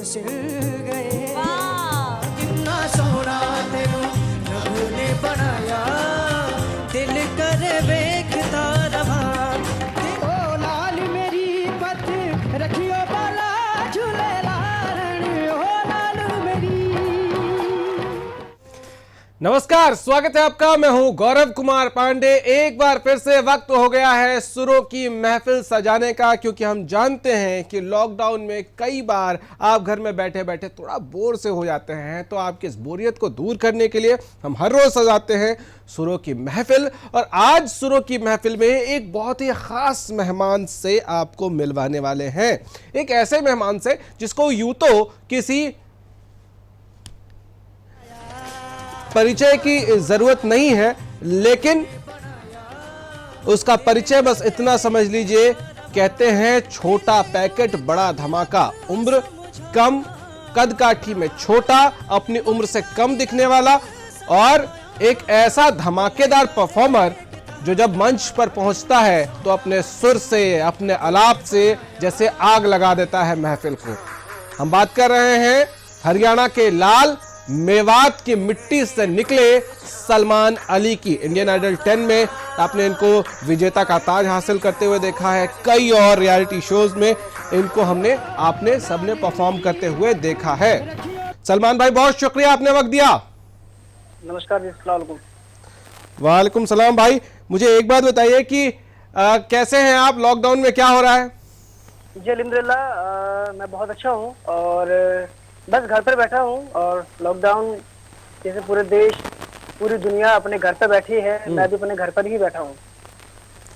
सिल गए। कितना सोना तेनू रब ने बनाया, दिल करे वेखता रहा। ओ लाल मेरी पत रखियो बाला झूले लारण, ओ लाल मेरी। नमस्कार, स्वागत है आपका। मैं हूं गौरव कुमार पांडे। एक बार फिर से वक्त हो गया है सुरों की महफिल सजाने का, क्योंकि हम जानते हैं कि लॉकडाउन में कई बार आप घर में बैठे बैठे थोड़ा बोर से हो जाते हैं, तो आपकी इस बोरियत को दूर करने के लिए हम हर रोज सजाते हैं सुरों की महफिल। और आज सुरों की महफिल में एक बहुत ही खास मेहमान से आपको मिलवाने वाले हैं। एक ऐसे मेहमान से जिसको यूं तो किसी परिचय की जरूरत नहीं है, लेकिन उसका परिचय बस इतना समझ लीजिए, कहते हैं छोटा पैकेट बड़ा धमाका। उम्र कम, कद काठी में छोटा, अपनी उम्र से कम दिखने वाला और एक ऐसा धमाकेदार परफॉर्मर जो जब मंच पर पहुंचता है तो अपने सुर से, अपने आलाप से जैसे आग लगा देता है महफिल को। हम बात कर रहे हैं हरियाणा के लाल, मेवात की मिट्टी से निकले सलमान अली की। इंडियन आइडल 10 में आपने इनको विजेता का ताज हासिल करते हुए देखा है। कई और रियलिटी शोज में इनको आपने सबने परफॉर्म करते हुए देखा है। सलमान भाई, बहुत शुक्रिया, आपने वक्त दिया। नमस्कार जी, अस्सलाम वालेकुम। वालेकुम सलाम। भाई, मुझे एक बात बताइए कि कैसे हैं आप? लॉकडाउन में क्या हो रहा है? जी अल्हम्दुलिल्लाह, मैं बहुत अच्छा हूँ और बस घर पर बैठा हूँ। और लॉकडाउन जैसे पूरे देश, पूरी दुनिया अपने घर पर बैठी है, मैं भी अपने घर पर ही बैठा हूँ।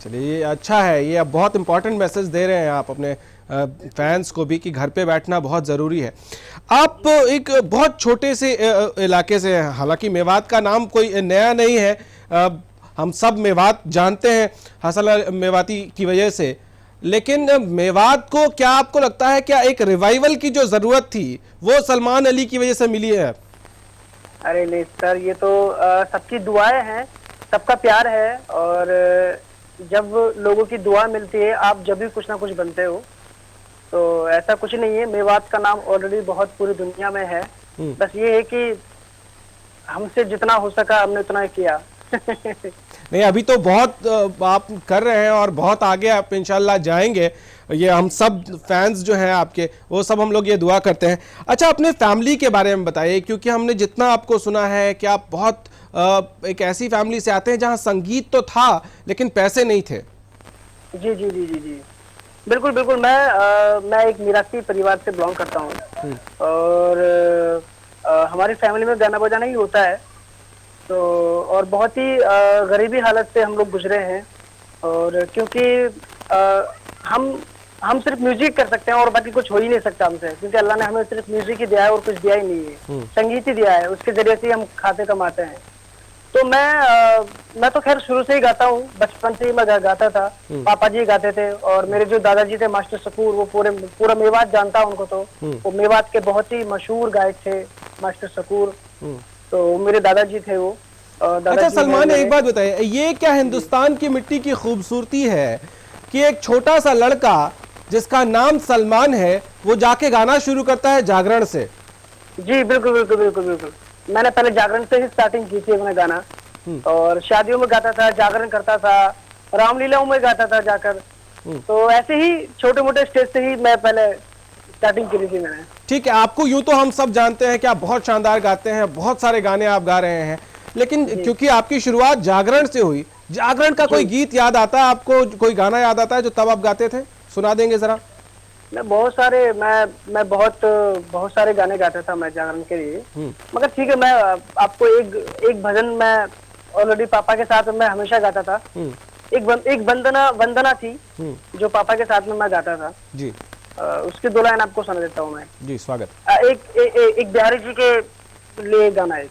चलिए, अच्छा है। ये अब बहुत इंपॉर्टेंट मैसेज दे रहे हैं आप अपने फैंस को भी कि घर पे बैठना बहुत ज़रूरी है। आप एक बहुत छोटे से इलाके से हैं, हालांकि मेवात का नाम कोई नया नहीं है, हम सब मेवात जानते हैं हसल मेवाती की वजह से। लेकिन मेवात को क्या आपको लगता है, क्या एक रिवाइवल की जो ज़रूरत थी वो सलमान अली की वजह से मिली है? अरे नहीं सर, ये तो सबकी दुआएं हैं, सबका प्यार है। और जब लोगों की दुआ मिलती है, आप जब भी कुछ ना कुछ बनते हो, तो ऐसा कुछ नहीं है। मेवात का नाम ऑलरेडी बहुत पूरी दुनिया में है। बस ये है कि हमसे जितना हो सका हमने उतना ही किया। नहीं, अभी तो बहुत आप कर रहे हैं और बहुत आगे आप इंशाल्लाह जाएंगे। ये हम सब फैंस जो हैं आपके, वो सब हम लोग ये दुआ करते हैं। अच्छा, अपने फैमिली के बारे में बताइए, क्योंकि हमने जितना आपको सुना है कि आप बहुत एक ऐसी फैमिली से आते हैं जहां संगीत तो था लेकिन पैसे नहीं थे। जी जी जी जी जी, बिल्कुल बिल्कुल। मैं एक मिरासी परिवार से बिलोंग करता हूँ और हमारी फैमिली में गाना बजाना ही होता है। तो और बहुत ही गरीबी हालत से हम लोग गुजरे हैं। और क्योंकि हम सिर्फ म्यूजिक कर सकते हैं और बाकी कुछ हो ही नहीं सकता हमसे, क्योंकि अल्लाह ने हमें सिर्फ म्यूजिक ही दिया है और कुछ दिया ही नहीं है। संगीत ही दिया है, उसके जरिए से हम खाते कमाते हैं। तो मैं तो खैर शुरू से ही गाता हूँ, बचपन से ही मैं गाता था। पापा जी गाते थे और मेरे जो दादाजी थे मास्टर शकूर, वो पूरा मेवात जानता उनको। तो वो मेवात के बहुत ही मशहूर गायक थे मास्टर शकूर। तो मेरे दादाजी थे वो। अच्छा सलमान, एक बात बताइए, ये क्या हिंदुस्तान की मिट्टी की खूबसूरती है कि एक छोटा सा लड़का जिसका नाम सलमान है वो जाके गाना शुरू करता है जागरण से? जी बिल्कुल बिल्कुल बिल्कुल बिल्कुल। मैंने पहले जागरण से ही स्टार्टिंग की थी अपने गाना। और शादियों में गाता था, जागरण करता था, रामलीलाओं में गाता था जाकर। तो ऐसे ही छोटे मोटे स्टेज से ही मैं पहले स्टार्टिंग की थी मैंने। ठीक है, आपको यूं तो हम सब जानते हैं कि आप बहुत शानदार गाते हैं, बहुत सारे गाने आप गा रहे हैं, लेकिन क्योंकि आपकी शुरुआत जागरण से हुई, जागरण का कोई गीत याद आता है आपको, कोई गाना याद आता है जो तब आप गाते थे? सुना देंगे जरा। मैं बहुत सारे गाने गाता था मैं जागरण के लिए। मगर ठीक है, मैं आपको एक भजन मैं ऑलरेडी पापा के साथ मैं हमेशा गाता था। एक वंदना थी जो पापा के साथ में मैं गाता था जी। उसकी 2 लाइन आपको सुना देता हूँ मैं। जी स्वागत। एक बिहारी जी के लिए गाना है।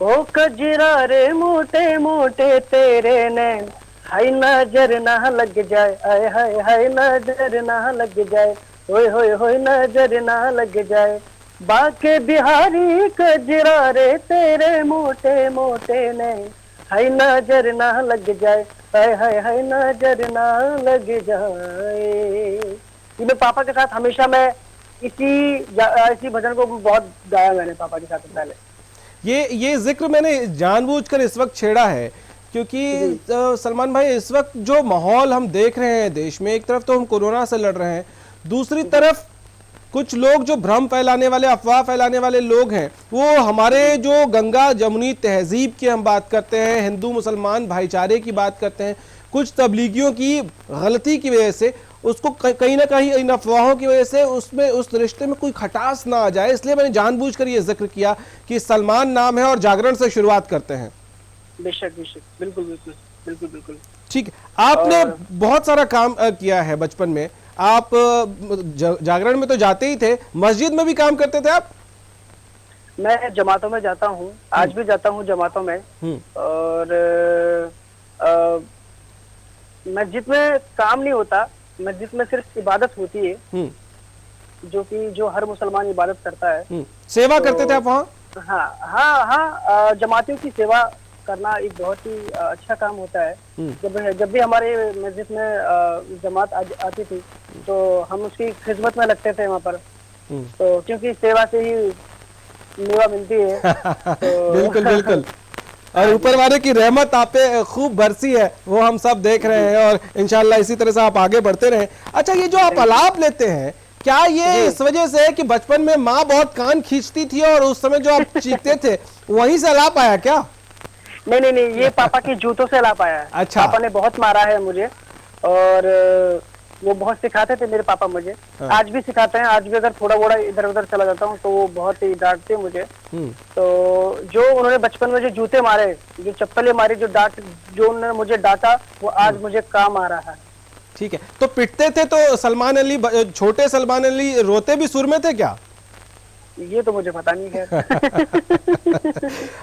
ओ कजरा रे मोटे मोटे तेरे नैन, हाय नजर ना लग जाए, आय हाय हाय नजर ना लग जाए, होय होय होय नजर ना लग जाए। बाके बिहारी कजरा रे तेरे मोटे मोटे नैन, हाय नजर ना लग जाए, हाय हाय हाय नजर ना लग जाए। कि मैं पापा के साथ हमेशा मैं इसी भजन को बहुत गाया मैंने पापा के साथ पहले। ये जिक्र मैंने जानबूझकर इस वक्त छेड़ा है क्योंकि सलमान भाई, इस वक्त जो माहौल हम देख रहे हैं देश में, एक तरफ तो हम कोरोना से लड़ रहे हैं, दूसरी तरफ कुछ लोग जो भ्रम फैलाने वाले, अफवाह फैलाने वाले लोग हैं, वो हमारे जो गंगा जमुनी तहजीब की हम बात करते हैं, हिंदू मुसलमान भाईचारे की बात करते हैं, कुछ तबलीगियों की गलती की वजह से उसको कहीं ना कहीं इन अफवाहों की वजह से उसमें उस रिश्ते में कोई खटास ना आ जाए, इसलिए मैंने जानबूझकर ये जिक्र किया कि सलमान नाम है और जागरण से शुरुआत करते हैं। बेशक बेशक, बिल्कुल बिल्कुल बिल्कुल बिल्कुल। ठीक, आपने बहुत सारा काम किया है बचपन में। आप जागरण में तो जाते ही थे, मस्जिद में भी काम करते थे आप? मैं जमातों में जाता हूँ, आज भी जाता हूँ जमातों में। और मस्जिद में काम नहीं होता, मस्जिद में सिर्फ इबादत होती है, जो हर मुसलमान इबादत करता है। सेवा करते थे आप वहाँ? हाँ हाँ हाँ, जमातियों की सेवा करना एक बहुत ही अच्छा काम होता है। जब भी हमारे मस्जिद में जमात आती थी तो हम उसकी खिदमत में लगते थे वहाँ पर, तो क्योंकि सेवा से ही मेवा मिलती है। तो बिल्कुल बिल्कुल, और ऊपर वाले की रहमत आप पे खूब बरसी है, वो हम सब देख रहे हैं, और इंशाल्लाह इसी तरह से आप आगे बढ़ते रहें। अच्छा, ये जो आप अलाप लेते हैं, क्या ये इस वजह से है कि बचपन में माँ बहुत कान खींचती थी और उस समय जो आप चीखते थे वहीं से अलाप आया क्या? नहीं नहीं नहीं, ये पापा के जूतों से अलाप आया है। अच्छा। पापा ने बहुत मारा है मुझे, और वो बहुत सिखाते थे मेरे पापा मुझे। आज भी सिखाते हैं, आज भी अगर थोड़ा बोड़ा इधर उधर चला जाता हूँ तो वो बहुत ही डांटते हैं मुझे। तो जो उन्होंने बचपन में जो जूते मारे, जो चप्पलें मारी, जो उन्होंने मुझे डांटा, वो आज मुझे काम आ रहा है। ठीक है, तो पिटते थे तो सलमान अली, छोटे सलमान अली रोते भी सुर में थे क्या? ये तो मुझे पता नहीं है।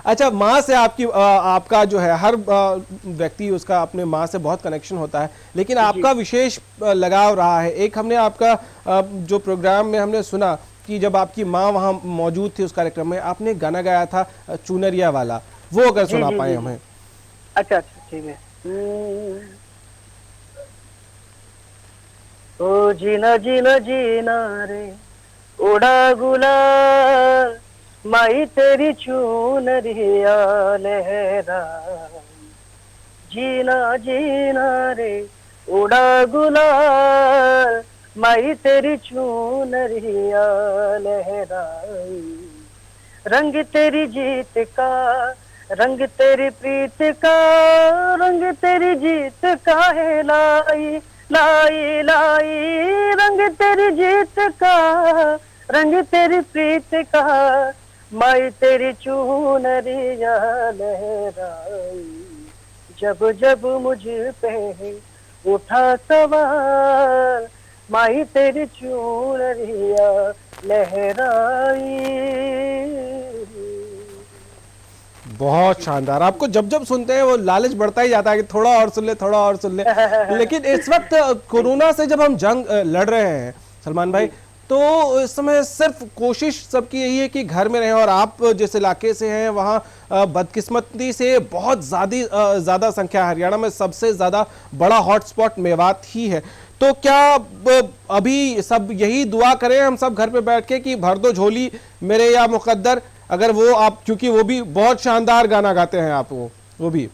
अच्छा, माँ से आपका जो है, हर व्यक्ति उसका अपने माँ से बहुत कनेक्शन होता है, लेकिन आपका विशेष लगाव रहा है। एक हमने आपका जो प्रोग्राम में हमने सुना कि जब आपकी माँ वहाँ मौजूद थी उस कार्यक्रम में, आपने गाना गाया था चुनरिया वाला, वो अगर सुना पाए हमें। अच्छा अच्छा, ठीक है। ओ जीना जीना जीना रे उड़ा गुलाल, माई तेरी चुनरिया लहरा, जीना जीना रे उड़ा गुलाल, माई तेरी चुनरिया लहराई, रंग तेरी जीत का, रंग तेरी प्रीत का, रंग तेरी जीत का है लाई लाई लाई, रंग तेरी जीत का, रंग तेरी प्रीत का, माई तेरी चुनरिया लहराई, जब जब मुझ पे उठा सवाल, माई तेरी चुनरिया लहराई। बहुत शानदार। आपको जब जब सुनते हैं वो लालच बढ़ता ही जाता है कि थोड़ा और सुन ले, थोड़ा और सुन ले। लेकिन इस वक्त कोरोना से जब हम जंग लड़ रहे हैं सलमान भाई, तो इस समय सिर्फ कोशिश सबकी यही है कि घर में रहें, और आप जिस इलाके से हैं वहाँ बदकिस्मती से बहुत ज़्यादा संख्या, हरियाणा में सबसे ज़्यादा बड़ा हॉटस्पॉट मेवात ही है। तो क्या अभी सब यही दुआ करें हम सब घर पे बैठ के कि भर दो झोली मेरे या मुकद्दर, अगर वो आप, क्योंकि वो भी बहुत शानदार गाना गाते हैं आप, वो भी।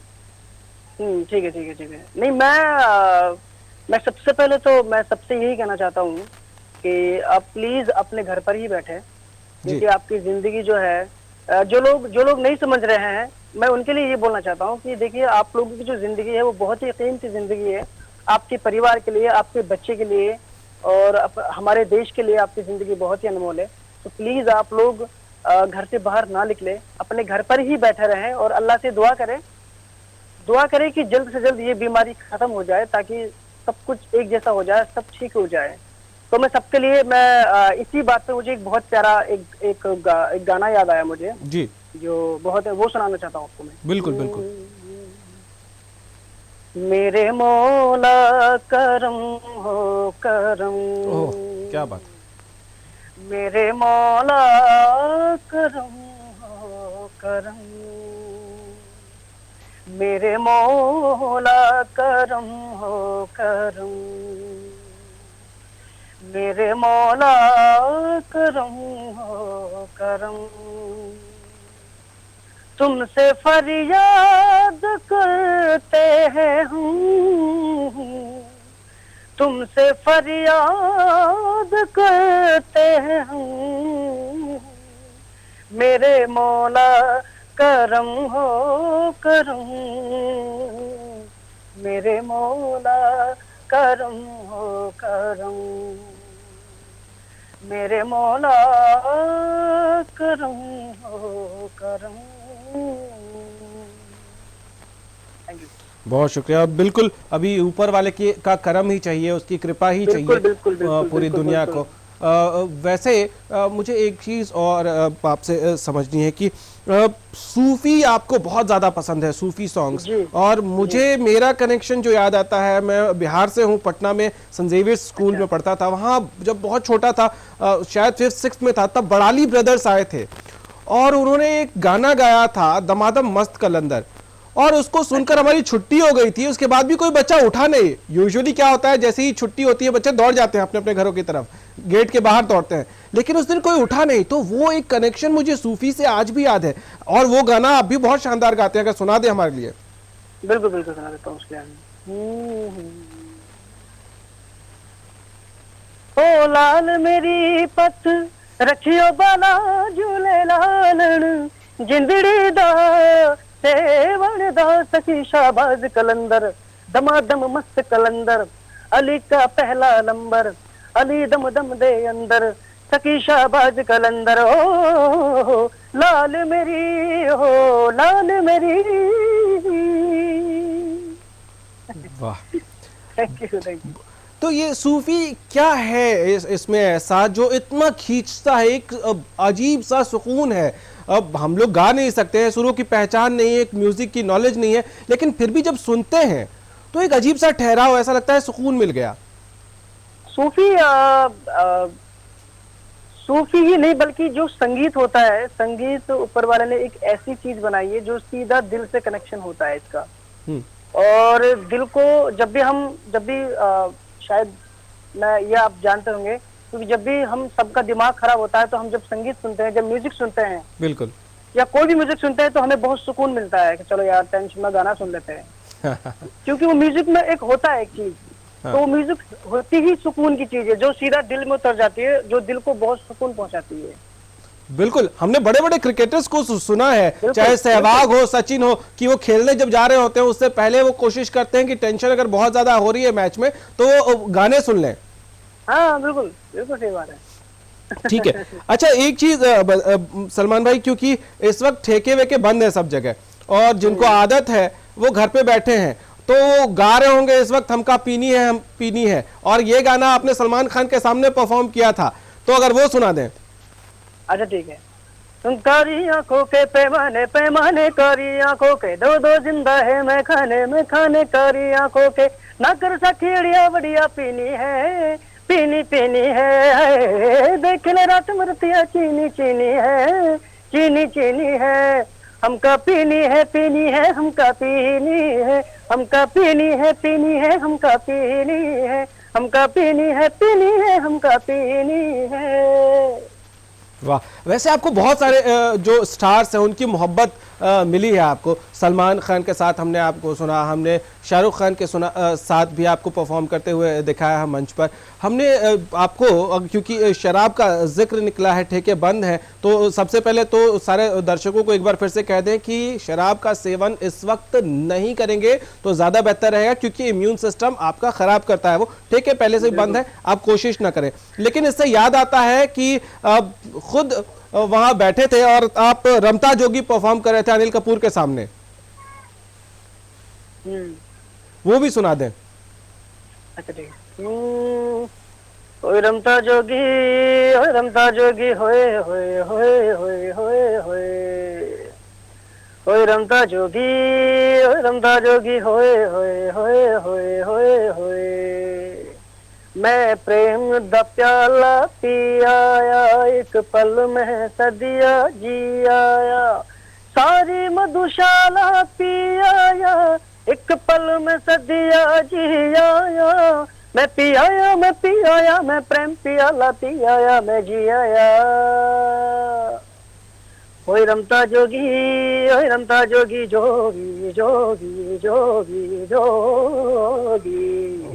ठीक है ठीक है ठीक है। नहीं, मैं सबसे पहले तो मैं सबसे यही कहना चाहता हूँ कि आप प्लीज अपने घर पर ही बैठे, क्योंकि आपकी जिंदगी जो है, जो लोग नहीं समझ रहे हैं, मैं उनके लिए ये बोलना चाहता हूँ कि देखिए, आप लोगों की जो जिंदगी है वो बहुत ही कीमती जिंदगी है, आपके परिवार के लिए, आपके बच्चे के लिए, और हमारे देश के लिए आपकी जिंदगी बहुत ही अनमोल है। तो प्लीज आप लोग घर से बाहर ना निकले, अपने घर पर ही बैठे रहें और अल्लाह से दुआ करें कि जल्द से जल्द ये बीमारी खत्म हो जाए, ताकि सब कुछ एक जैसा हो जाए, सब ठीक हो जाए। तो मैं सबके लिए, मैं इसी बात पे मुझे एक बहुत प्यारा एक गाना याद आया मुझे जी, जो बहुत है, वो सुनाना चाहता हूँ आपको मैं। बिल्कुल बिल्कुल। मेरे मौला करम हो करम, ओह क्या बात। मेरे मौला करम हो करम, मेरे मौला करम हो करम, मेरे मौला करम हो करम, तुमसे फरियाद करते हैं हम, तुमसे फरियाद करते हैं हम, मेरे मौला करम हो करम, मेरे मौला करम हो करम, मेरे मौला करम हो करम। Thank you. बहुत शुक्रिया। बिल्कुल, अभी ऊपर वाले की का करम ही चाहिए, उसकी कृपा ही बिल्कुल, चाहिए बिल्कुल, बिल्कुल, पूरी बिल्कुल, दुनिया बिल्कुल। को। वैसे मुझे एक चीज़ और आपसे समझनी है कि सूफ़ी आपको बहुत ज़्यादा पसंद है, सूफ़ी सॉन्ग्स। जी, और मुझे मेरा कनेक्शन जो याद आता है, मैं बिहार से हूँ, पटना में सेंट ज़ेवियर्स स्कूल में पढ़ता था। वहाँ जब बहुत छोटा था, शायद 5th 6th में था, तब बड़ाली ब्रदर्स आए थे और उन्होंने एक गाना गाया था, दमादम मस्त कलंदर, और उसको सुनकर हमारी छुट्टी हो गई थी। उसके बाद भी कोई बच्चा उठा नहीं। यूजुअली क्या होता है, जैसे ही छुट्टी होती है बच्चे दौड़ जाते हैं अपने अपने घरों की तरफ, गेट के बाहर दौड़ते हैं, लेकिन उस दिन कोई उठा नहीं। तो वो एक कनेक्शन मुझे सूफी से आज भी याद है। और वो गाना आप भी बहुत शानदार गाते हैं, अगर सुना दे हमारे लिए। बिल्कुल बिल्कुल सुना देता हूँ उसके ओ लाल मेरी पत रखियो बाला झूले लालन, जिंदड़ी दा सेवण दा सखी शाबाज कलंदर, दमादम मस्त कलंदर, अली का पहला नंबर, अली दम दम दे अंदर, सखी शाबाज कलंदर। ओ लाल मेरी, ओ लाल मेरी। वाह। Thank you, thank you. तो ये सूफी क्या है इसमें ऐसा जो इतना खींचता है, एक अजीब सा सुकून है। अब हम लोग गा नहीं सकते हैं, सुरों की पहचान नहीं है, एक म्यूजिक की नॉलेज नहीं है, लेकिन फिर भी जब सुनते हैं तो एक अजीब सा ठहराव, ऐसा लगता है सुकून मिल गया। सूफी सूफी ही नहीं बल्कि जो संगीत होता है, संगीत ऊपर वाले ने एक ऐसी चीज बनाई है जो सीधा दिल से कनेक्शन होता है इसका। और दिल को जब भी शायद मैं ये आप जानते होंगे, क्योंकि जब भी हम सबका दिमाग खराब होता है तो हम जब संगीत सुनते हैं, जब म्यूजिक सुनते हैं, बिल्कुल, या कोई भी म्यूजिक सुनते हैं, तो हमें बहुत सुकून मिलता है कि चलो यार टेंशन में गाना सुन लेते हैं। क्योंकि वो म्यूजिक में एक होता है एक चीज, तो वो म्यूजिक होती ही सुकून की चीज है जो सीधा दिल में उतर जाती है, जो दिल को बहुत सुकून पहुंचाती है। बिल्कुल। हमने बड़े बड़े क्रिकेटर्स को सुना है, चाहे सहवाग हो, सचिन हो, कि वो खेलने जब जा रहे होते हैं उससे पहले वो कोशिश करते हैं कि टेंशन अगर बहुत ज्यादा हो रही है मैच में तो वो गाने सुन लें। हाँ बिल्कुल, बिल्कुल सही बात है। ठीक है। अच्छा, एक चीज सलमान भाई, क्योंकि इस वक्त ठेके वेके बंद है सब जगह, और जिनको आदत है वो घर पे बैठे हैं, तो वो गा रहे होंगे इस वक्त हमका पीनी है, हम पीनी है, और ये गाना आपने सलमान खान के सामने परफॉर्म किया था, तो अगर वो सुना दें। अच्छा ठीक है। तुम कारी आंखों के पैमाने पैमाने, कारी आंखों के दो दो जिंदा है मैं खाने कारी आंखों के, ना कर सखियाड़िया बढ़िया पीनी है, पीनी पीनी है, देख ले रात मरतिया चीनी चीनी है, चीनी चीनी है, हमका पीनी है हमका पीनी है, हमका पीनी है हमका पीनी है, हमका पीनी है हमका पीनी है। वाह। वैसे आपको बहुत सारे जो स्टार्स हैं उनकी मोहब्बत मिली है आपको। सलमान खान के साथ हमने आपको सुना, हमने शाहरुख खान के साथ भी आपको परफॉर्म करते हुए दिखाया है मंच पर। हमने आपको, क्योंकि शराब का जिक्र निकला है, ठेके बंद हैं, तो सबसे पहले तो सारे दर्शकों को एक बार फिर से कह दें कि शराब का सेवन इस वक्त नहीं करेंगे तो ज़्यादा बेहतर रहेगा, क्योंकि इम्यून सिस्टम आपका ख़राब करता है। वो ठेके पहले से बंद है, आप कोशिश ना करें। लेकिन इससे याद आता है कि खुद वहां बैठे थे और आप रमता जोगी परफॉर्म कर रहे थे अनिल कपूर के सामने, वो भी सुना दें। अच्छा ठीक है। ओए रमता जोगी होए होए होए होए होए होए, ओए रमता जोगी होए होए होए होए होए होए, मैं प्रेम दा प्याला पी आया, एक पल में सदिया जी आया, सारी मधुशाला पी आया, एक पल में सदिया जी आया, मैं पी आया मैं प्रेम पियाला पी आया मैं जी आया। ओए रमता जोगी जोगी जोगी जोगी जोगी।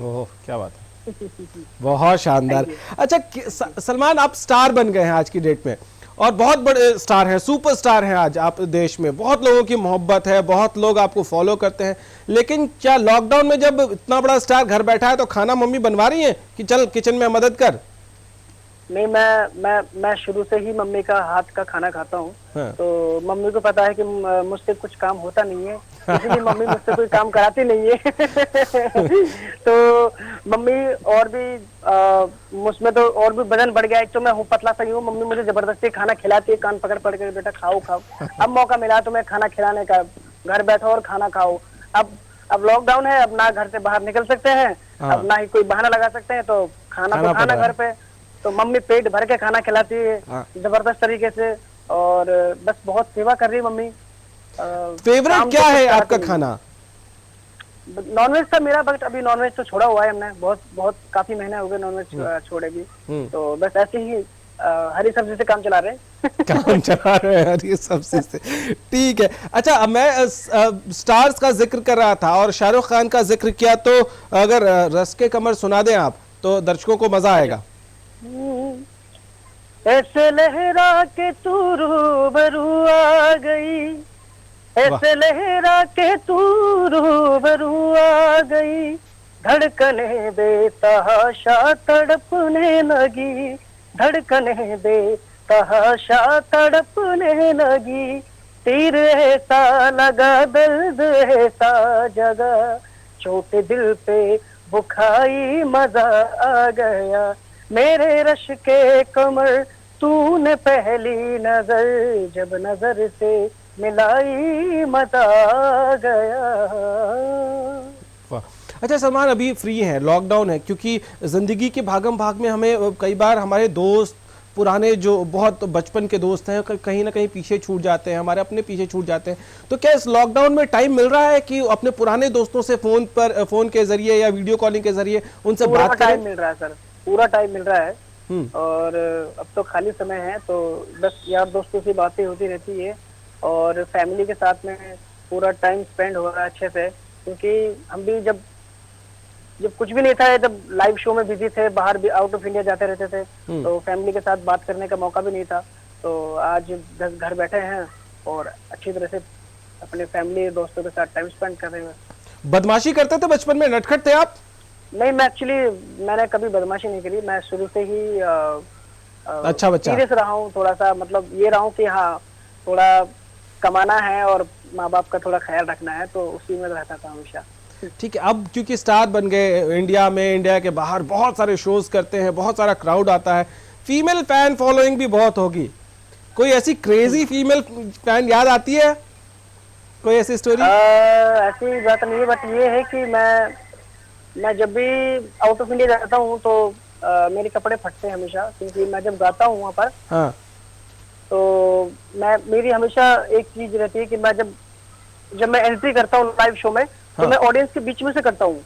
ओह क्या बात है, बहुत शानदार। अच्छा सलमान, आप स्टार बन गए हैं आज की डेट में और बहुत बड़े स्टार हैं, सुपरस्टार हैं आज आप देश में, बहुत लोगों की मोहब्बत है, बहुत लोग आपको फॉलो करते हैं। लेकिन क्या लॉकडाउन में जब इतना बड़ा स्टार घर बैठा है तो खाना मम्मी बनवा रही है कि चल किचन में मदद कर? नहीं, मैं शुरू से ही मम्मी का हाथ का खाना खाता हूँ। हाँ। तो मम्मी को पता है कि मुझसे कुछ काम होता नहीं है, इसलिए मम्मी मुझसे कोई काम कराती नहीं है। तो मम्मी और भी मुझमें तो और भी वजन बढ़ गया है। तो मैं हूँ पतला सा ही हूँ, मम्मी मुझे जबरदस्ती खाना खिलाती है, कान पकड़ पकड़ कर, बेटा खाओ खाओ। अब मौका मिला तो मैं खाना खिलाने का, घर बैठो और खाना खाओ। अब लॉकडाउन है, अब ना घर से बाहर निकल सकते हैं, हाँ। अब ना ही कोई बहाना लगा सकते हैं, तो खाना तो खाना घर पे। तो मम्मी पेट भर के खाना खिलाती है, हाँ। जबरदस्त तरीके से, और बस बहुत सेवा कर रही है मम्मी। फेवरेट क्या है आपका खाना? नॉनवेज था मेरा, बट अभी नॉनवेज तो छोड़ा हुआ है हमने, बहुत काफी महीने हो गए नॉनवेज छोड़े भी। तो बस ऐसे ही हरी सब्जी से काम चला रहे हैं। काम चला रहे हैं हरी सब्जी से, ठीक है। अच्छा मैं स्टार्स का जिक्र कर रहा था और शाहरुख खान का जिक्र किया, तो अगर रस के कमर सुना दें आप तो दर्शकों को मजा आएगा। ऐसे लहरा के तू रूबरू आ गई, ऐसे लहरा के तू रूबरू आ गई, धड़कने बेतहाशा तड़पने लगी, धड़कने बेतहाशा तड़पने लगी, तीर ऐसा लगा दर्द ऐसा जगा, चोट दिल पे बुखाई मजा आ गया, मेरे रश के कमर तूने पहली नजर जब नजर से मिलाई मजा आ गया। अच्छा सलमान, अभी फ्री हैं, लॉकडाउन है, क्योंकि जिंदगी के भागम भाग में हमें कई बार हमारे दोस्त पुराने जो बहुत बचपन के दोस्त हैं कहीं ना कहीं पीछे छूट जाते हैं, हमारे अपने पीछे छूट जाते हैं। तो क्या इस लॉकडाउन में टाइम मिल रहा है कि अपने पुराने दोस्तों से फोन के जरिए या वीडियो कॉलिंग के जरिए उनसे बात करें? टाइम मिल रहा है सर, पूरा टाइम मिल रहा है। और अब तो खाली समय है, तो बस यार दोस्तों से बातें होती रहती है और फैमिली के साथ में पूरा टाइम स्पेंड हो रहा है अच्छे से। क्योंकि हम भी जब कुछ भी नहीं था, जब लाइव शो में बिजी थे, बाहर भी आउट ऑफ इंडिया जाते रहते थे, तो फैमिली के साथ बात करने का मौका भी नहीं था। तो आज घर बैठे हैं और अच्छी तरह से अपने फैमिली दोस्तों के साथ टाइम स्पेंड कर रहे हैं। बदमाशी करते थे बचपन में, नटखट थे आप? नहीं, मैंने कभी बदमाशी नहीं करी, मैं शुरू से ही अच्छा बच्चा सीरियस रहा हूँ। थोड़ा सा मतलब ये रहा हूँ कि हाँ थोड़ा कमाना है और माँ बाप का थोड़ा ख्याल रखना है, तो उसी में रहता था हमेशा। ठीक है, अब क्योंकि स्टार बन गए इंडिया में, इंडिया के बाहर बहुत सारे शोज करते हैं, बहुत सारा क्राउड आता है, फीमेल फैन फॉलोइंग भी बहुत होगी, कोई ऐसी क्रेजी फीमेल फैन याद आती है? कोई ऐसी स्टोरी? ऐसी बात नहीं है, बट ये है कि मैं जब भी आउट ऑफ इंडिया जाता हूँ तो मेरे कपड़े फटते हैं हमेशा, क्योंकि मैं जब गाता हूँ वहाँ पर। हाँ। तो मेरी हमेशा एक चीज रहती है कि मैं जब मैं एंट्री करता हूँ लाइव शो में, तो मैं ऑडियंस के बीच में से करता हूँ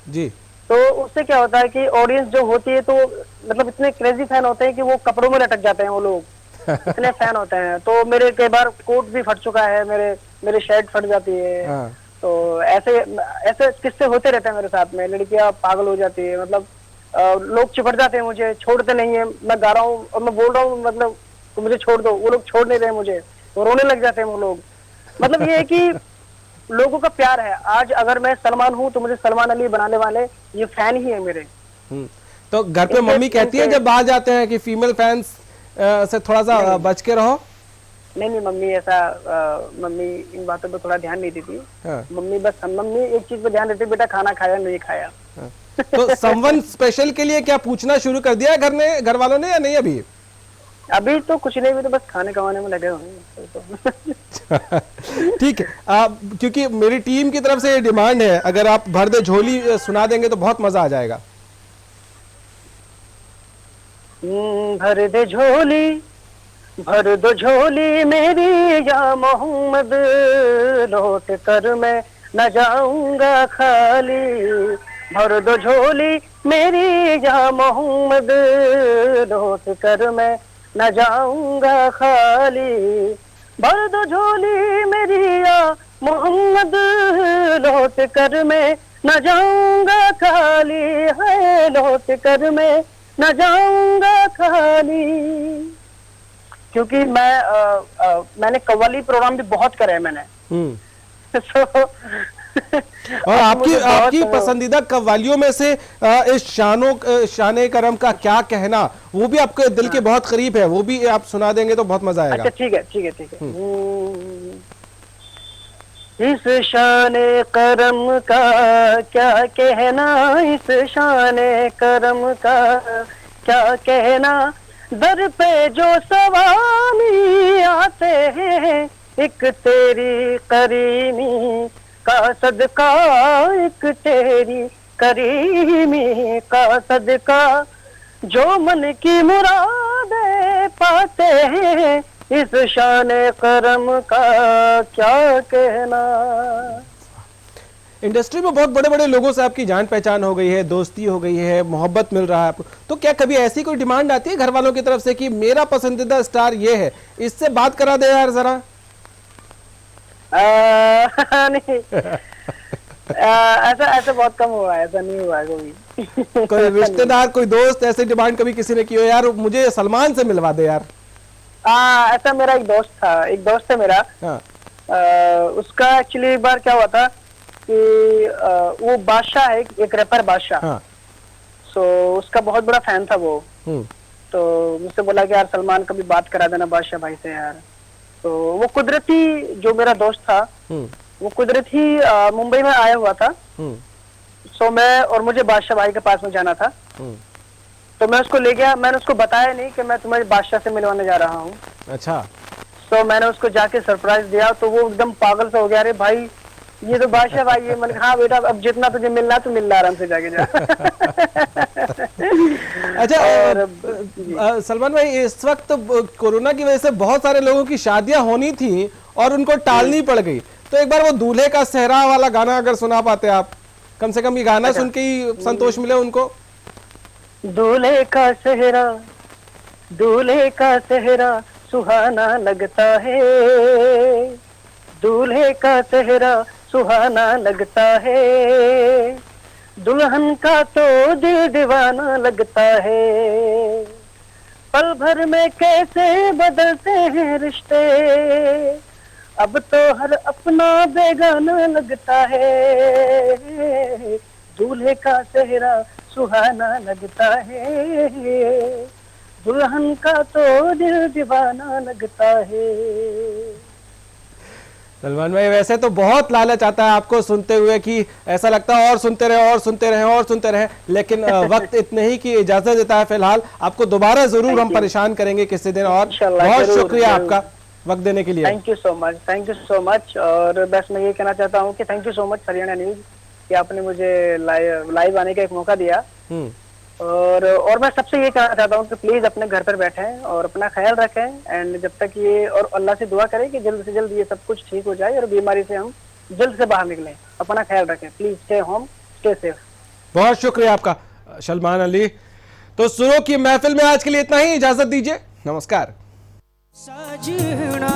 जी। तो उससे क्या होता है कि ऑडियंस जो होती है, तो मतलब इतने क्रेजी फैन होते हैं कि वो कपड़ों में लटक जाते हैं वो लोग, इतने फैन होते हैं। तो मेरे कई बार कोट भी फट चुका है, मेरे शर्ट फट जाती है। हाँ। तो ऐसे किस्से होते रहते हैं मेरे साथ में, लड़कियां पागल हो जाती है, मतलब लोग चिपट जाते हैं मुझे, छोड़ते नहीं है। मैं गा रहा हूँ और मैं बोल रहा हूँ मतलब तो मुझे छोड़ दो, वो लोग छोड़ नहीं रहे मुझे, वो रोने लग जाते हैं वो लोग। मतलब ये है कि लोगों का प्यार है। आज अगर मैं सलमान हूँ तो मुझे सलमान अली बनाने वाले ये फैन ही है मेरे। तो घर पे मम्मी कहती है जब बाहर जाते हैं कि फीमेल फैंस से थोड़ा सा बच के रहो? नहीं, मम्मी इन बातों पे थोड़ा ध्यान नहीं देती। हाँ। मम्मी एक चीज पे ध्यान देती, बेटा खाना खाया नहीं खाया। हाँ। तो समवन स्पेशल के लिए क्या पूछना शुरू कर दिया है घर वालों ने या नहीं अभी? अभी तो कुछ नहीं, भी तो बस खाने कमाने में लगे हुए हैं। ठीक है, क्योंकि मेरी टीम की तरफ से ये डिमांड है, अगर आप भर दे झोली सुना देंगे तो बहुत मजा आ जाएगा। भर दो झोली मेरी या मोहम्मद, लौट कर मैं न जाऊंगा खाली। भर दो झोली मेरी या मोहम्मद, लौट कर मैं न जाऊंगा खाली। भर दो झोली मेरी या मोहम्मद, लौट कर मैं न जाऊंगा खाली है, लौट कर मैं न जाऊंगा खाली। क्योंकि मैंने कव्वाली प्रोग्राम भी बहुत करे हैं मैंने। तो और आपकी पसंदीदा कव्वालियों में से इस शाने करम का क्या कहना, वो भी आपके दिल के बहुत करीब है, वो भी आप सुना देंगे तो बहुत मजा आएगा। अच्छा ठीक है ठीक है ठीक है। इस शाने करम का क्या कहना, इस शाने करम का क्या कहना, दर पे जो सवाली आते हैं, एक तेरी करीमी का सदका, एक तेरी करीमी का सदका, जो मन की मुरादें पाते हैं, इस शाने करम का क्या कहना। इंडस्ट्री में बहुत बड़े बड़े लोगों से आपकी जान पहचान हो गई है, दोस्ती हो गई है, मोहब्बत मिल रहा है आपको, तो क्या कभी ऐसी कोई डिमांड आती है घर वालों की तरफ से कि मेरा पसंदीदा स्टार ये है, इससे बात करा दे यार जरा? नहीं ऐसा बहुत कम हुआ है, ऐसा नहीं हुआ है कभी। कोई रिश्तेदार, कोई दोस्त ऐसे डिमांड कभी किसी ने की हो, यार मुझे सलमान से मिलवा दे यार? ऐसा मेरा एक दोस्त है मेरा। उसका एक्चुअली एक बार क्या हुआ था कि वो बादशाह है, एक रैपर बादशाह। सो उसका बहुत बड़ा फैन था वो। तो मुझसे बोला कि यार सलमान कभी बात करा देना बादशाह भाई से यार। तो वो कुदरती, जो मेरा दोस्त था वो कुदरती मुंबई में आया हुआ था। सो मैं और मुझे बादशाह भाई के पास में जाना था, तो मैं उसको ले गया। मैंने उसको बताया नहीं कि मैं तुम्हारे बादशाह से मिलवाने जा रहा हूँ। अच्छा। तो मैंने उसको जाके सरप्राइज दिया, तो वो एकदम पागल सा हो गया, अरे भाई ये तो बादशाह भाई है। मैंने कहा हाँ बेटा, अब जितना तुझे मिलना तो मिल रहा, आराम से जाके जा। अच्छा सलमान भाई, इस वक्त कोरोना की वजह से बहुत सारे लोगों की शादियां होनी थी और उनको टालनी पड़ गई, तो एक बार वो दूल्हे का सेहरा वाला गाना अगर सुना पाते आप, कम से कम ये गाना सुन के ही संतोष मिले उनको। दूल्हे का सेहरा, दूल्हे का सेहरा सुहाना लगता है, दूल्हे का सेहरा सुहाना लगता है, दुल्हन का तो दिल दीवाना लगता है। पल भर में कैसे बदलते हैं रिश्ते, अब तो हर अपना बेगाना लगता है, दूल्हे का सेहरा सुहाना लगता है, दुल्हन का तो दिल दीवाना लगता है। सलमान भाई, वैसे तो बहुत लालच आता है आपको सुनते हुए कि ऐसा लगता है और सुनते रहे और सुनते रहे और सुनते रहे, लेकिन वक्त इतने ही की इजाजत देता है। फिलहाल आपको दोबारा जरूर हम परेशान करेंगे किसी दिन, और बहुत शुक्रिया आपका वक्त देने के लिए। Thank you so much, thank you so much. और बस मैं ये कहना चाहता हूँ कि thank you so much Haryana news कि आपने मुझे लाइव आने का एक मौका दिया। और मैं सबसे ये कहना चाहता हूँ कि प्लीज अपने घर पर बैठें और अपना ख्याल रखें, एंड जब तक ये, और अल्लाह से दुआ करें कि जल्द से जल्द ये सब कुछ ठीक हो जाए और बीमारी से हम जल्द से बाहर निकलें। अपना ख्याल रखें please, stay home, stay safe. बहुत शुक्रिया आपका सलमान अली। तो सुरों की महफिल में आज के लिए इतना ही, इजाजत दीजिए, नमस्कार। सजना